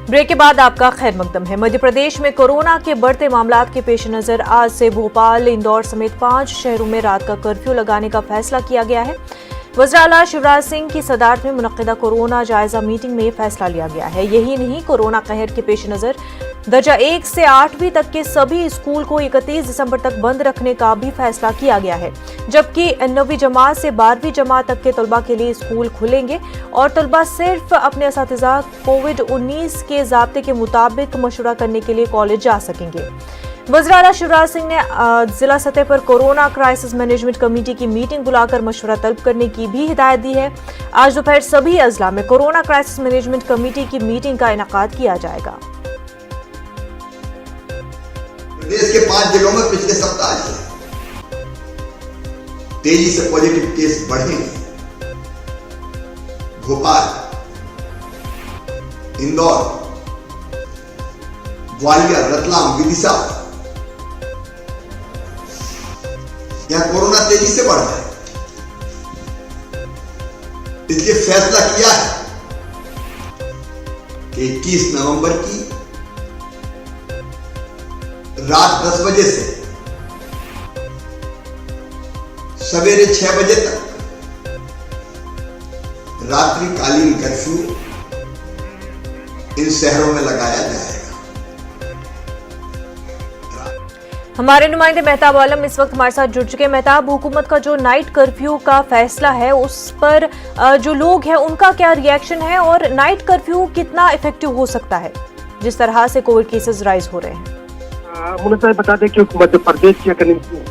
Break के बाद आपका खैर मकदम है। मध्य प्रदेश में कोरोना के बढ़ते मामलात के पेश नजर आज से भोपाल, इंदौर समेत 5 शहरों में रात का कर्फ्यू लगाने का फैसला किया गया है। वज़ीर आला शिवराज सिंह की सदारत में मुनक्किदा कोरोना जायजा मीटिंग में फैसला लिया गया है। यही नहीं, कोरोना कहर के पेश नजर दर्जा 1 से 8वीं तक के सभी स्कूल को 31 दिसंबर तक बंद रखने का भी फैसला किया गया है, जबकि 9वीं जमात से 12वीं जमात तक के तलबा के लिए स्कूल खुलेंगे और तलबा सिर्फ अपने असातिज़ा कोविड-19 के ज़ाब्ते के मुताबिक मशवरा करने के लिए कॉलेज जा सकेंगे। वज़ीर आला शिवराज सिंह ने जिला सतह पर कोरोना क्राइसिस मैनेजमेंट कमेटी की मीटिंग बुलाकर मशवरा तलब करने की भी हिदायत दी है। आज दोपहर सभी अजला में कोरोना क्राइसिस मैनेजमेंट कमेटी की मीटिंग का इनेकाद किया जाएगा। प्रदेश के 5 जिलों में पिछले सप्ताह तेजी से पॉजिटिव केस बढ़े हैं। भोपाल, इंदौर, ग्वालियर, रतलाम, विदिशा, यहां कोरोना तेजी से बढ़ रहा है। इसलिए फैसला किया है कि 21 नवंबर की रात 10 बजे से सवेरे 6 बजे तक रात्रिकालीन कर्फ्यू इन शहरों में लगाया जाएगा। हमारे नुमाइंदे मेहताब आलम इस वक्त हमारे साथ जुड़ चुके हैं। मेहताब, हुकूमत का जो नाइट कर्फ्यू का फैसला है उस पर जो लोग हैं उनका क्या रिएक्शन है और नाइट कर्फ्यू कितना इफेक्टिव हो सकता है जिस तरह से कोविड केसेस राइज हो रहे हैं? मुझे बता दें कि मध्य प्रदेश के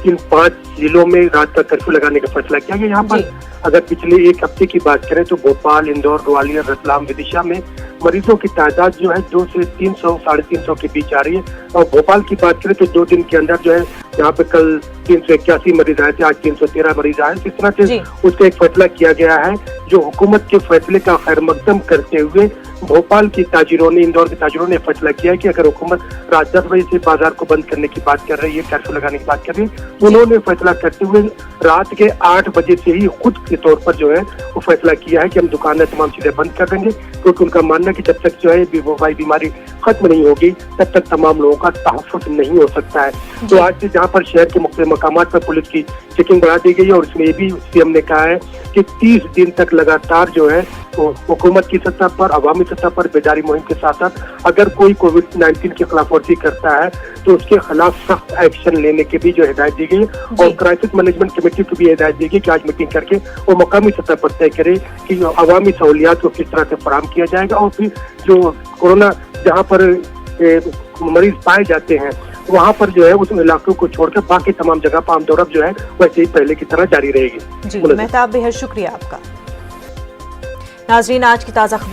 इन 5 जिलों में रात का कर्फ्यू लगाने का फैसला किया गया। यहाँ पर अगर पिछले 1 हफ्ते की बात करें तो भोपाल, इंदौर, ग्वालियर, रतलाम, विदिशा में मरीजों की तादाद जो है 2 से 300, 350 के बीच आ रही है। और भोपाल की बात करें तो 2 दिन के अंदर जो है यहाँ पे कल 381 मरीज आए थे, आज 313 मरीज आए। इस तरह से उसका एक फैसला किया गया है जो हुकूमत के फैसले का खैर मकदम करते हुए भोपाल की ताजिरों ने, इंदौर के ताजिरों ने फैसला किया है कि अगर हुकूमत रात 10 बजे से बाजार को बंद करने की बात कर रही है, कर्फ्यू लगाने की बात कर रही है, उन्होंने फैसला करते हुए रात के 8 बजे से ही खुद के तौर पर जो है वो फैसला किया है कि हम दुकानें तमाम चीजें बंद कर देंगे, क्योंकि उनका मानना है कि जब तक जो है वबाई बीमारी खत्म नहीं होगी तब तक तमाम लोगों का तहफ़्फ़ुज़ नहीं हो सकता है। तो आज से जहाँ पर शहर के मुख्तलिफ मकामात पर पुलिस की चेकिंग बढ़ा दी गई है और इसमें ये भी सीएम ने कहा है कि 30 दिन तक लगातार जो है हुकूमत की सतह पर, अवामी सतह पर बेदारी मुहिम के साथ साथ अगर कोई कोविड-19 की खिलाफवर्जी करता है तो उसके खिलाफ सख्त एक्शन लेने की भी जो हिदायत दी गई और क्राइसिस मैनेजमेंट कमेटी को भी हिदायत दी गई कि आज मीटिंग करके वो मकामी सतह पर तय करे कि अवामी सहूलियात को किस तरह से फराहम किया जाएगा और फिर जो कोरोना जहाँ पर मरीज पाए जाते हैं वहाँ पर जो है उस इलाकों को छोड़कर बाकी तमाम जगह पर आमदोरफ्त जो है वैसे ही पहले की तरह जारी रहेगी। जी मेहताब, बेहद शुक्रिया आपका। नाज़रीन, आज की ताज़ा खबर